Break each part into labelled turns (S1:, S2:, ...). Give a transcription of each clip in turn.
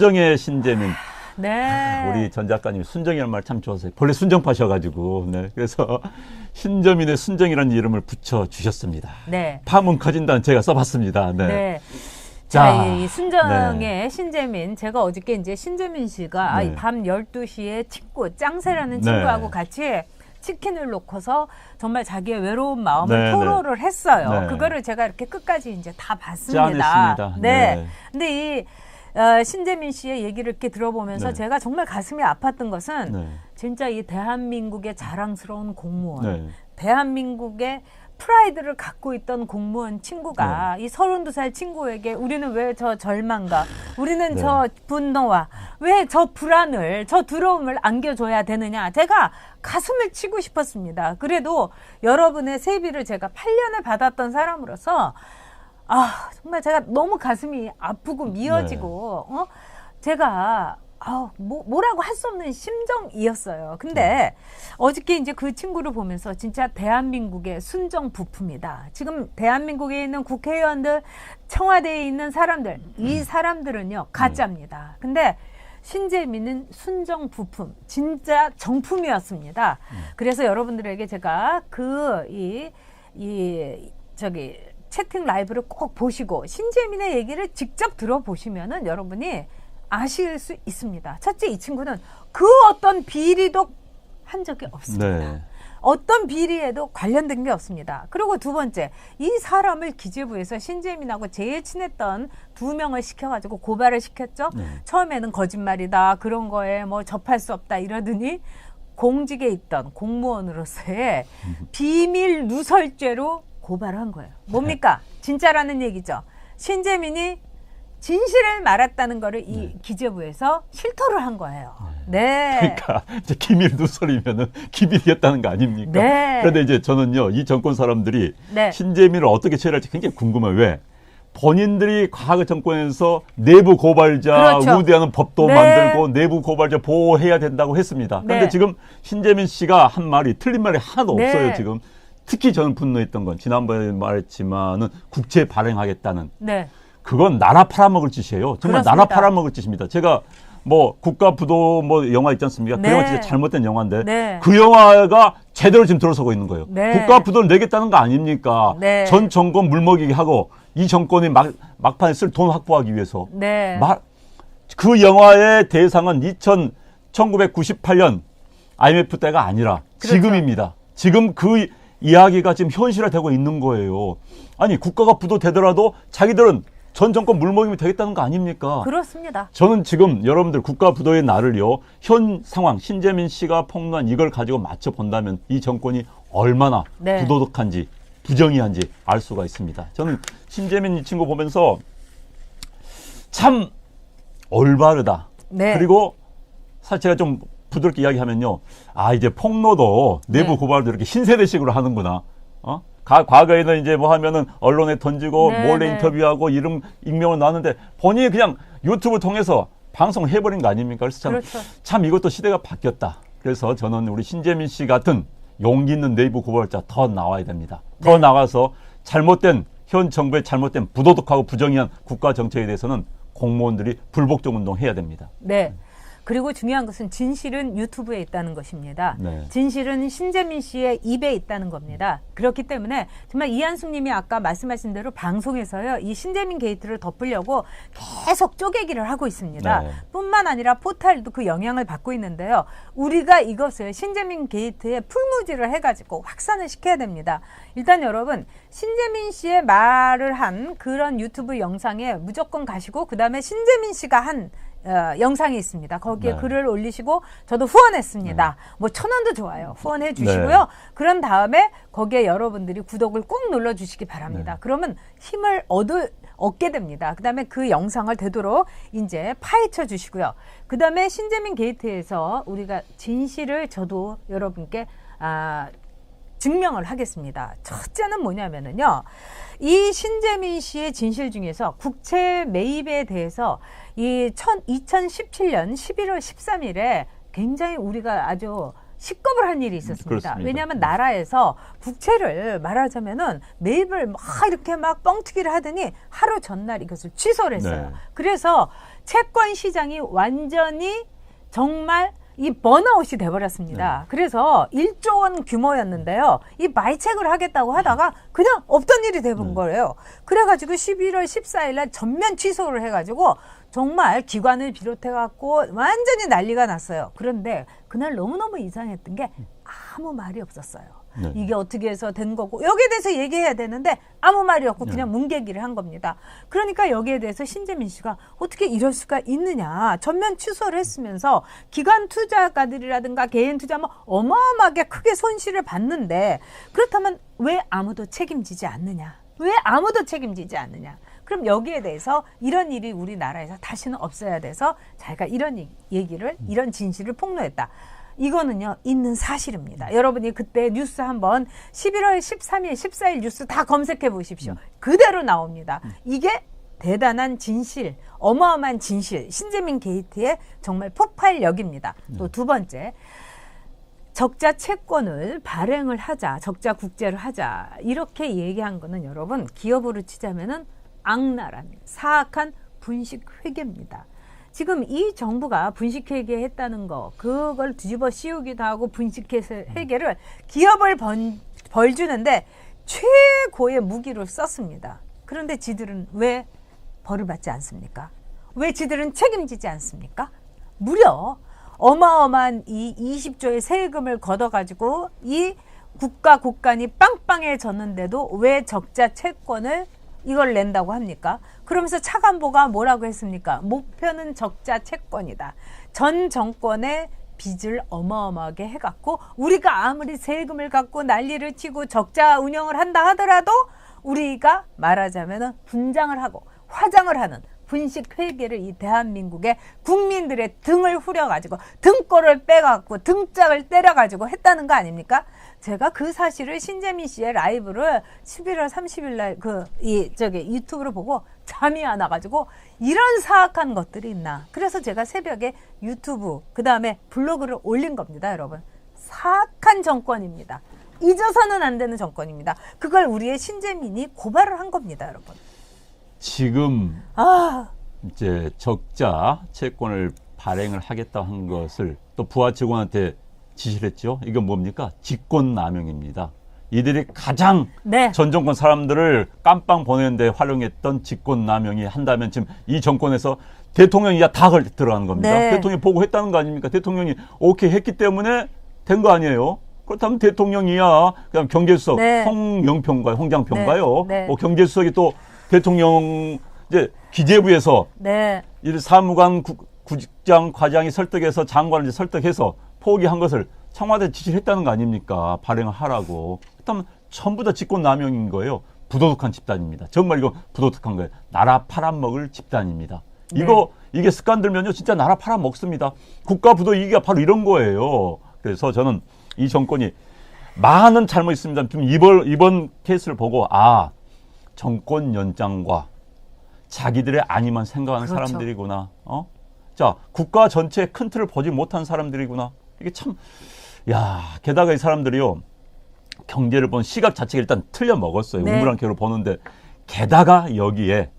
S1: 순정의 신재민.
S2: 네.
S1: 우리 전 작가님이 순정이라는 말 참 좋아하세요. 본래 순정파셔가지고. 네. 그래서 신재민의 순정이라는 이름을 붙여주셨습니다.
S2: 네.
S1: 파문 커진다는 제가 써봤습니다. 네.
S2: 네.
S1: 자,
S2: 자, 이 순정의
S1: 네.
S2: 신재민. 제가 어저께 이제 신재민 씨가
S1: 네.
S2: 밤 12시에 친구, 짱새라는
S1: 네.
S2: 친구하고 같이 치킨을 놓고서 정말 자기의 외로운 마음을
S1: 네,
S2: 토로를 했어요.
S1: 네.
S2: 그거를 제가 이렇게 끝까지 이제 다 봤습니다.
S1: 짠했습니다.
S2: 네.
S1: 네.
S2: 근데 이 신재민 씨의 얘기를 이렇게 들어보면서
S1: 네.
S2: 제가 정말 가슴이 아팠던 것은
S1: 네.
S2: 진짜 이 대한민국의 자랑스러운 공무원,
S1: 네.
S2: 대한민국의 프라이드를 갖고 있던 공무원 친구가 이 32살 친구에게 우리는 왜 저 절망과 우리는
S1: 네.
S2: 저 분노와 왜 저 불안을 저 두려움을 안겨줘야 되느냐, 제가 가슴을 치고 싶었습니다. 그래도 여러분의 세비를 제가 8년을 받았던 사람으로서 정말 제가 너무 가슴이 아프고 미어지고 제가 뭐라고 할 수 없는 심정이었어요. 근데 어저께 이제 그 친구를 보면서 진짜 대한민국의 순정 부품이다. 지금 대한민국에 있는 국회의원들, 청와대에 있는 사람들, 이 사람들은요 가짜입니다. 근데 신재민은 순정 부품, 진짜 정품이었습니다. 그래서 여러분들에게 제가 채팅 라이브를 꼭 보시고 신재민의 얘기를 직접 들어보시면은 여러분이 아실 수 있습니다. 첫째, 이 친구는 그 어떤 비리도 한 적이 없습니다.
S1: 네.
S2: 어떤 비리에도 관련된 게 없습니다. 그리고 두 번째, 이 사람을 기재부에서 신재민하고 제일 친했던 2명을 시켜가지고 고발을 시켰죠.
S1: 네.
S2: 처음에는 거짓말이다, 그런 거에 뭐 접할 수 없다 이러더니 공직에 있던 공무원으로서의 비밀 누설죄로 고발한 거예요. 뭡니까? 진짜라는 얘기죠. 신재민이 진실을 말했다는 거를 이 기재부에서 실토를 한 거예요. 네.
S1: 그러니까 이제 기밀 누설이면은 기밀이었다는 거 아닙니까?
S2: 네.
S1: 그런데 이제 저는요, 이 정권 사람들이
S2: 네.
S1: 신재민을 어떻게 처리할지 굉장히 궁금해요. 왜? 본인들이 과거 정권에서 내부 고발자
S2: 그렇죠.
S1: 우대하는 법도
S2: 네.
S1: 만들고 내부 고발자 보호해야 된다고 했습니다. 그런데
S2: 네.
S1: 지금 신재민 씨가 한 말이 틀린 말이 하나도
S2: 네.
S1: 없어요. 지금 특히 저는 분노했던 건 지난번에 말했지만은 국채 발행하겠다는.
S2: 네.
S1: 그건 나라 팔아먹을 짓이에요. 정말
S2: 그렇습니다.
S1: 나라 팔아먹을 짓입니다. 제가 뭐 국가부도 뭐 영화 있지 않습니까?
S2: 네.
S1: 그 영화 진짜 잘못된 영화인데
S2: 네.
S1: 그 영화가 제대로 지금 들어서고 있는 거예요.
S2: 네.
S1: 국가부도를 내겠다는 거 아닙니까?
S2: 네.
S1: 전 정권 물먹이게 하고 이 정권이 막판에 쓸 돈 확보하기 위해서.
S2: 네.
S1: 그 영화의 대상은 1998년 IMF 때가 아니라
S2: 그렇죠.
S1: 지금입니다. 지금 그 이야기가 지금 현실화되고 있는 거예요. 아니 국가가 부도되더라도 자기들은 전 정권 물먹이면 되겠다는 거 아닙니까?
S2: 그렇습니다.
S1: 저는 지금 여러분들 국가 부도의 날을요, 현 상황 신재민 씨가 폭로한 이걸 가지고 맞춰 본다면 이 정권이 얼마나
S2: 네.
S1: 부도덕한지 부정의한지 알 수가 있습니다. 저는 신재민 이 친구 보면서 참 올바르다.
S2: 네.
S1: 그리고 사실 제가 좀 부드럽게 이야기하면요, 이제 폭로도 내부
S2: 네.
S1: 고발도 이렇게 신세대식으로 하는구나. 과거에는 이제 뭐 하면은 언론에 던지고
S2: 네,
S1: 몰래
S2: 네.
S1: 인터뷰하고 이름 익명을 놨는데 본인이 그냥 유튜브 통해서 방송해버린 거 아닙니까? 그래서
S2: 그렇죠.
S1: 참 이것도 시대가 바뀌었다. 그래서 저는 우리 신재민 씨 같은 용기 있는 내부 고발자 더 나와야 됩니다. 더
S2: 네.
S1: 나가서 잘못된 현 정부의 잘못된 부도덕하고 부정의한 국가 정책에 대해서는 공무원들이 불복종 운동해야 됩니다.
S2: 네. 그리고 중요한 것은 진실은 유튜브에 있다는 것입니다.
S1: 네.
S2: 진실은 신재민 씨의 입에 있다는 겁니다. 그렇기 때문에 정말 이한숙 님이 아까 말씀하신 대로 방송에서요, 이 신재민 게이트를 덮으려고 계속 쪼개기를 하고 있습니다.
S1: 네.
S2: 뿐만 아니라 포탈도 그 영향을 받고 있는데요. 우리가 이것을 신재민 게이트에 풀무지를 해가지고 확산을 시켜야 됩니다. 일단 여러분, 신재민 씨의 말을 한 그런 유튜브 영상에 무조건 가시고 그 다음에 신재민 씨가 한 영상이 있습니다. 거기에
S1: 네.
S2: 글을 올리시고 저도 후원했습니다. 뭐 1,000원도 좋아요. 후원해 주시고요.
S1: 네.
S2: 그런 다음에 거기에 여러분들이 구독을 꼭 눌러주시기 바랍니다.
S1: 네.
S2: 그러면 힘을 얻게 됩니다. 그 다음에 그 영상을 되도록 이제 파헤쳐 주시고요. 그 다음에 신재민 게이트에서 우리가 진실을 저도 여러분께 증명을 하겠습니다. 첫째는 뭐냐면은요, 이 신재민 씨의 진실 중에서 국채 매입에 대해서 이 2017년 11월 13일에 굉장히 우리가 아주 식겁을 한 일이 있었습니다.
S1: 그렇습니다.
S2: 왜냐하면 나라에서 국채를 말하자면은 매입을 막 이렇게 막 뻥튀기를 하더니 하루 전날 이것을 취소를 했어요.
S1: 네.
S2: 그래서 채권 시장이 완전히 정말 이 번아웃이 돼버렸습니다. 그래서 1조 원 규모였는데요. 이 마이책을 하겠다고 하다가 그냥 없던 일이 돼본 거예요. 그래가지고 11월 14일 날 전면 취소를 해가지고 정말 기관을 비롯해갖고 완전히 난리가 났어요. 그런데 그날 너무너무 이상했던 게 아무 말이 없었어요.
S1: 네.
S2: 이게 어떻게 해서 된 거고 여기에 대해서 얘기해야 되는데 아무 말이 없고 그냥 뭉개기를 한 겁니다. 그러니까 여기에 대해서 신재민 씨가 어떻게 이럴 수가 있느냐, 전면 취소를 했으면서 기관 투자가들이라든가 개인 투자 뭐 어마어마하게 크게 손실을 봤는데 그렇다면 왜 아무도 책임지지 않느냐, 왜 아무도 책임지지 않느냐. 그럼 여기에 대해서 이런 일이 우리나라에서 다시는 없어야 돼서 자기가 이런 얘기를, 이런 진실을 폭로했다. 이거는요, 있는 사실입니다. 여러분이 그때 뉴스 한번 11월 13일, 14일 뉴스 다 검색해 보십시오. 그대로 나옵니다. 이게 대단한 진실, 어마어마한 진실, 신재민 게이트의 정말 폭발력입니다. 또 두 번째, 적자 채권을 발행을 하자, 적자 국제를 하자, 이렇게 얘기한 거는 여러분, 기업으로 치자면은 악랄한, 사악한 분식회계입니다. 지금 이 정부가 분식회계 했다는 거, 그걸 뒤집어 씌우기도 하고 분식회계를 기업을 벌주는데 최고의 무기로 썼습니다. 그런데 지들은 왜 벌을 받지 않습니까? 왜 지들은 책임지지 않습니까? 무려 어마어마한 이 20조의 세금을 걷어가지고 이 국가 국간이 빵빵해졌는데도 왜 적자 채권을 이걸 낸다고 합니까? 그러면서 차관보가 뭐라고 했습니까? 목표는 적자 채권이다. 전 정권의 빚을 어마어마하게 해갖고 우리가 아무리 세금을 갖고 난리를 치고 적자 운영을 한다 하더라도 우리가 말하자면 분장을 하고 화장을 하는 분식회계를 이 대한민국의 국민들의 등을 후려가지고 등골을 빼갖고 등짝을 때려가지고 했다는 거 아닙니까? 제가 그 사실을 신재민 씨의 라이브를 11월 30일 날 유튜브로 보고 잠이 안 와가지고 이런 사악한 것들이 있나. 그래서 제가 새벽에 유튜브 그 다음에 블로그를 올린 겁니다, 여러분. 사악한 정권입니다. 잊어서는 안 되는 정권입니다. 그걸 우리의 신재민이 고발을 한 겁니다, 여러분.
S1: 지금 이제 적자 채권을 발행을 하겠다 한 것을 또 부하 직원한테 지시를 했죠. 이건 뭡니까? 직권남용입니다. 이들이 가장 전 정권 사람들을 깜빵 보내는데 활용했던 직권남용이 한다면 지금 이 정권에서 대통령이 다 들어가는 겁니다. 대통령이 보고했다는 거 아닙니까? 대통령이 오케이 했기 때문에 된 거 아니에요? 그렇다면 대통령이야. 그다음 경제수석 홍영평가요, 홍장평가요. 경제수석이 또 대통령 이제 기재부에서 이 사무관 국장 과장이 설득해서 장관을 이제 설득해서 포기한 것을 청와대 지시를 했다는 거 아닙니까? 발행을 하라고. 그렇다면 전부 다 직권남용인 거예요. 부도덕한 집단입니다. 정말 이거 부도덕한 거예요. 나라 팔아먹을 집단입니다. 이게 습관 들면요, 진짜 나라 팔아먹습니다. 국가 부도 이기가 바로 이런 거예요. 그래서 저는 이 정권이 많은 잘못이 있습니다. 좀 이번 케이스를 보고 정권 연장과 자기들의 안위만 생각하는 사람들이구나. 자, 국가 전체의 큰 틀을 보지 못한 사람들이구나. 이게 참, 게다가 이 사람들이요, 경제를 본 시각 자체가 일단 틀려 먹었어요. 우물안개로 보는데, 게다가 여기에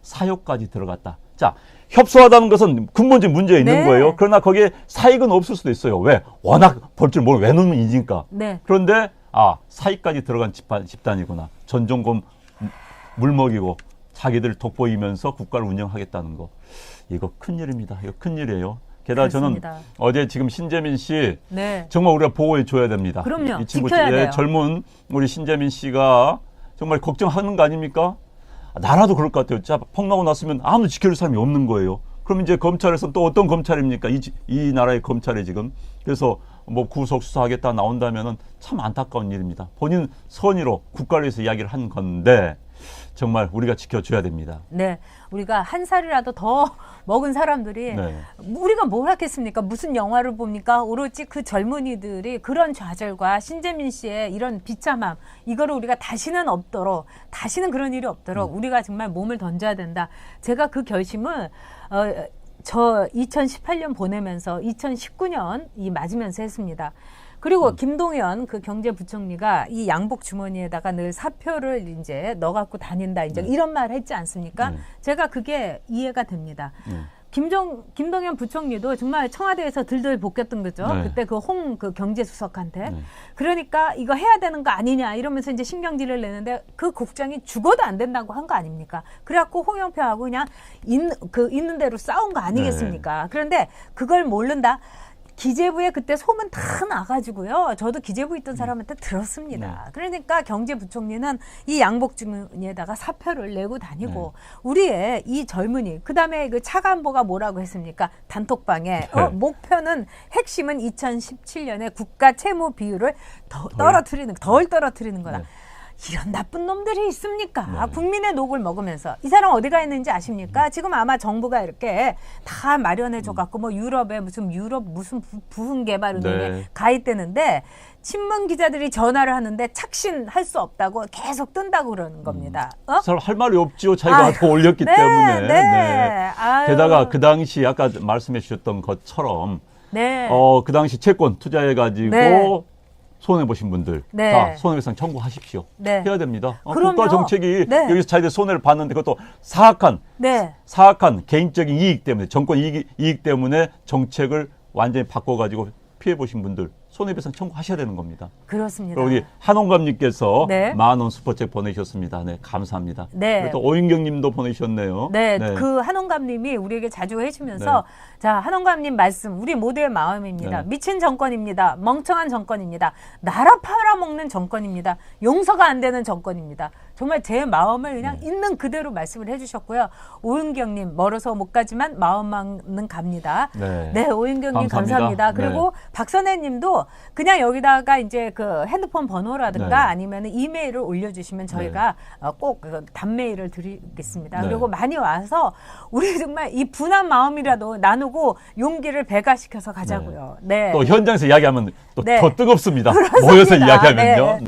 S1: 사욕까지 들어갔다. 자, 협소하다는 것은 근본적인 문제가 있는 거예요. 그러나 거기에 사익은 없을 수도 있어요. 왜? 워낙 벌 줄 모르고 외놈은 인지니까. 그런데 사익까지 들어간 집단이구나. 전 정권 물먹이고 자기들 돋보이면서 국가를 운영하겠다는 거. 이거 큰일입니다. 이거 큰일이에요. 게다가 그렇습니다. 저는 어제 지금 신재민 씨 정말 우리가 보호해 줘야 됩니다.
S2: 그럼요.
S1: 이 친구
S2: 지켜야 돼요.
S1: 젊은 우리 신재민 씨가 정말 걱정하는 거 아닙니까? 나라도 그럴 것 같아요. 자, 폭로하고 났으면 아무도 지켜줄 사람이 없는 거예요. 그럼 이제 검찰에서 또 어떤 검찰입니까? 이 나라의 검찰이 지금. 그래서 뭐 구속 수사하겠다 나온다면은 참 안타까운 일입니다. 본인 선의로 국가를 위해서 이야기를 한 건데 정말 우리가 지켜줘야 됩니다.
S2: 우리가 한 살이라도 더 먹은 사람들이 우리가 뭘 하겠습니까? 무슨 영화를 봅니까? 오로지 그 젊은이들이 그런 좌절과 신재민 씨의 이런 비참함, 이거를 우리가 다시는 그런 일이 없도록 우리가 정말 몸을 던져야 된다. 제가 그 결심을 저 2018년 보내면서 2019년 이 맞으면서 했습니다. 그리고 김동연 그 경제부총리가 이 양복 주머니에다가 늘 사표를 이제 넣어 갖고 다닌다 이제 이런 말 했지 않습니까? 제가 그게 이해가 됩니다. 김동연 부총리도 정말 청와대에서 들들 볶였던 거죠.
S1: 네.
S2: 그때 그 그 경제수석한테. 그러니까 이거 해야 되는 거 아니냐 이러면서 이제 신경질을 내는데 그 국장이 죽어도 안 된다고 한 거 아닙니까? 그래갖고 홍영표하고 그냥 있는 대로 싸운 거 아니겠습니까? 그런데 그걸 모른다. 기재부에 그때 소문 다 나가지고요. 저도 기재부 있던 사람한테 들었습니다. 그러니까 경제부총리는 이 양복 주머니에다가 사표를 내고 다니고 우리의 이 젊은이 그다음에 그 차관보가 뭐라고 했습니까? 단톡방에 목표는 핵심은 2017년에 국가 채무 비율을 덜 떨어뜨리는 거다. 이런 나쁜 놈들이 있습니까? 국민의 녹을 먹으면서 이 사람 어디 가 있는지 아십니까? 지금 아마 정부가 이렇게 다 마련해줘 갖고 뭐 유럽에 무슨 부흥 개발 은행에 가 있다는데 친문 기자들이 전화를 하는데 착신할 수 없다고 계속 뜬다고 그러는 겁니다.
S1: 사람 할 말이 없지요. 자기가 더 올렸기 때문에. 게다가 그 당시 아까 말씀해 주셨던 것처럼 그 당시 채권 투자해가지고 손해보신 분들 다 손해배상 청구하십시오. 해야 됩니다. 국가 정책이 여기서 자기들 손해를 봤는데 그것도 사악한 개인적인 이익 때문에 정권 이익 때문에 정책을 완전히 바꿔가지고 피해보신 분들 손해배상 청구하셔야 되는 겁니다.
S2: 그렇습니다.
S1: 그리고 우리 한홍감님께서 10,000원 슈퍼챗 보내셨습니다. 네, 감사합니다. 그리고 또 오인경님도 보내셨네요.
S2: 그 한홍감님이 우리에게 자주 해주면서 자 한홍감님 말씀 우리 모두의 마음입니다. 미친 정권입니다. 멍청한 정권입니다. 나라 팔아먹는 정권입니다. 용서가 안 되는 정권입니다. 정말 제 마음을 그냥 있는 그대로 말씀을 해주셨고요. 오은경님 멀어서 못 가지만 마음만은 갑니다. 오은경님 감사합니다. 그리고 박선혜님도 그냥 여기다가 이제 그 핸드폰 번호라든가 아니면 이메일을 올려주시면 저희가 꼭 답메일을 드리겠습니다. 그리고 많이 와서 우리 정말 이 분한 마음이라도 나누고 용기를 배가시켜서 가자고요.
S1: 또 현장에서 이야기하면 또 더 뜨겁습니다. 모여서 이야기하면요.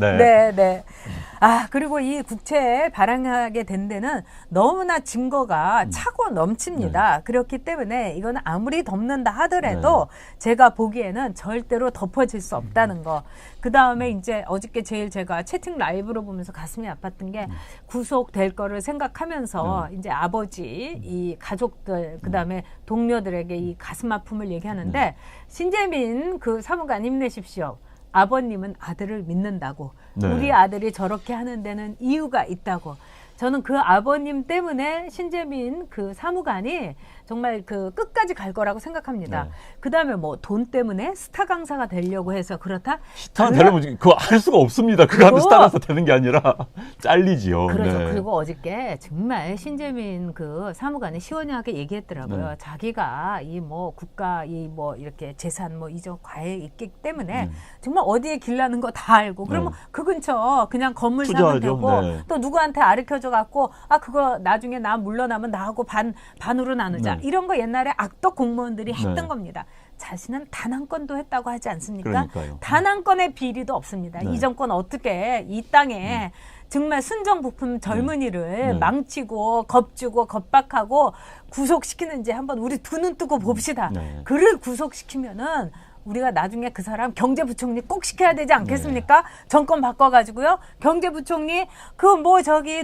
S2: 그리고 이 국채에 발행하게 된 데는 너무나 증거가 차고 넘칩니다. 그렇기 때문에 이거는 아무리 덮는다 하더라도 제가 보기에는 절대로 덮어질 수 없다는 거. 그 다음에 이제 어저께 제일 제가 채팅 라이브로 보면서 가슴이 아팠던 게 구속될 거를 생각하면서 이제 아버지, 이 가족들, 그 다음에 동료들에게 이 가슴 아픔을 얘기하는데 신재민 그 사무관 힘내십시오. 아버님은 아들을 믿는다고. 우리 아들이 저렇게 하는 데는 이유가 있다고. 저는 그 아버님 때문에 신재민 그 사무관이 정말 그 끝까지 갈 거라고 생각합니다. 그 다음에 뭐 돈 때문에 스타 강사가 되려고 해서 그렇다?
S1: 스타 되려면 그거 할 수가 없습니다. 그거 하면 스타 강사 되는 게 아니라 잘리지요.
S2: 그렇죠. 그리고 어저께 정말 신재민 그 사무관이 시원하게 얘기했더라고요. 자기가 이 뭐 국가 이 뭐 이렇게 재산 뭐 이전 과외 있기 때문에 정말 어디에 길라는 거 다 알고 그러면 그 근처 그냥 건물 사면 되고 또 누구한테 가르쳐줘 갖고 그거 나중에 나 물러나면 나하고 반으로 나누자. 이런 거 옛날에 악덕 공무원들이 했던 겁니다. 자신은 단 한 건도 했다고 하지 않습니까? 단 한 건의 비리도 없습니다. 이 정권 어떻게 이 땅에 정말 순정부품 젊은이를 망치고 겁주고 겁박하고 구속시키는지 한번 우리 두 눈 뜨고 봅시다. 그를 구속시키면은 우리가 나중에 그 사람 경제부총리 꼭 시켜야 되지 않겠습니까? 정권 바꿔가지고요. 경제부총리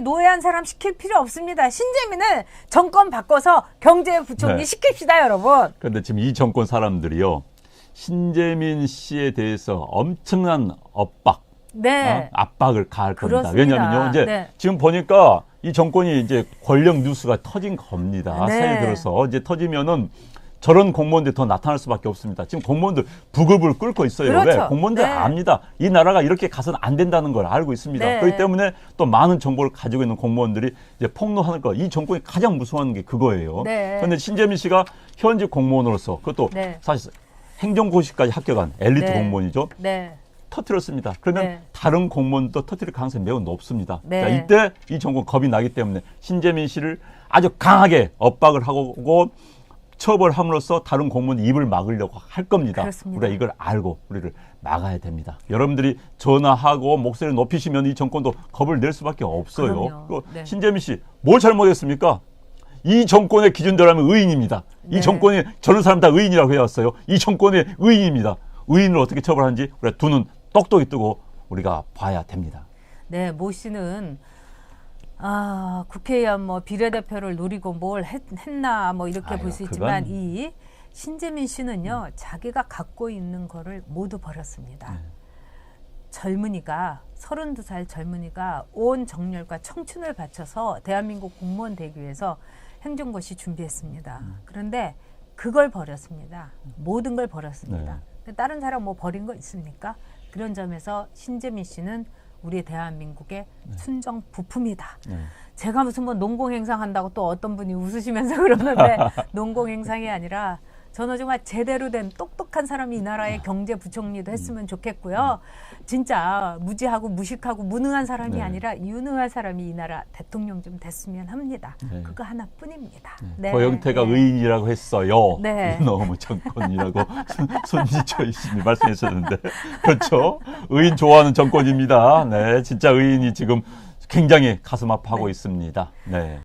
S2: 노예한 사람 시킬 필요 없습니다. 신재민을 정권 바꿔서 경제부총리 시킵시다, 여러분.
S1: 그런데 지금 이 정권 사람들이요. 신재민 씨에 대해서 엄청난 압박을 가할 겁니다. 왜냐하면요. 이제 지금 보니까 이 정권이 이제 권력 뉴스가 터진 겁니다. 새해 들어서 이제 터지면은 저런 공무원들이 더 나타날 수밖에 없습니다. 지금 공무원들 부글부글 끓고 있어요. 왜? 공무원들 압니다. 이 나라가 이렇게 가서는 안 된다는 걸 알고 있습니다. 그렇기 때문에 또 많은 정보를 가지고 있는 공무원들이 이제 폭로하는 거. 이 정권이 가장 무서워하는 게 그거예요. 그런데 신재민 씨가 현직 공무원으로서 그것도 사실 행정고시까지 합격한 엘리트 공무원이죠. 터뜨렸습니다. 그러면 다른 공무원도 터뜨릴 가능성이 매우 높습니다. 자, 이때 이 정권 겁이 나기 때문에 신재민 씨를 아주 강하게 압박을 하고 처벌함으로써 다른 공무원 입을 막으려고 할 겁니다. 우리가 이걸 알고 우리를 막아야 됩니다. 여러분들이 전화하고 목소리를 높이시면 이 정권도 겁을 낼 수밖에 없어요. 신재민 씨 뭘 잘못했습니까? 이 정권의 기준대로라면 의인입니다.
S2: 네.
S1: 이 정권이 저런 사람 다 의인이라고 해왔어요. 이 정권의 의인입니다. 의인을 어떻게 처벌하는지 우리가 두 눈 똑똑히 뜨고 우리가 봐야 됩니다.
S2: 네, 모 씨는 국회의원 뭐 비례대표를 노리고 뭘 했나 뭐 이렇게 볼 수 있지만 이 신재민 씨는요 자기가 갖고 있는 거를 모두 버렸습니다. 젊은이가 32살 젊은이가 온 정열과 청춘을 바쳐서 대한민국 공무원 되기 위해서 행정고시 준비했습니다. 그런데 그걸 버렸습니다. 모든 걸 버렸습니다. 다른 사람 뭐 버린 거 있습니까? 그런 점에서 신재민 씨는 우리 대한민국의 순정 부품이다. 제가 무슨 뭐 농공행상 한다고 또 어떤 분이 웃으시면서 그러는데 농공행상이 아니라 저는 정말 제대로 된 똑똑한 사람이 이 나라의 경제부총리도 했으면 좋겠고요. 진짜 무지하고 무식하고 무능한 사람이 아니라 유능한 사람이 이 나라 대통령 좀 됐으면 합니다. 그거 하나뿐입니다.
S1: 고영태가 의인이라고 했어요.
S2: 네.
S1: 너무 정권이라고 손지철 씨님이 말씀해 주셨는데 그렇죠. 의인 좋아하는 정권입니다. 네, 진짜 의인이 지금 굉장히 가슴 아파하고 있습니다. 네.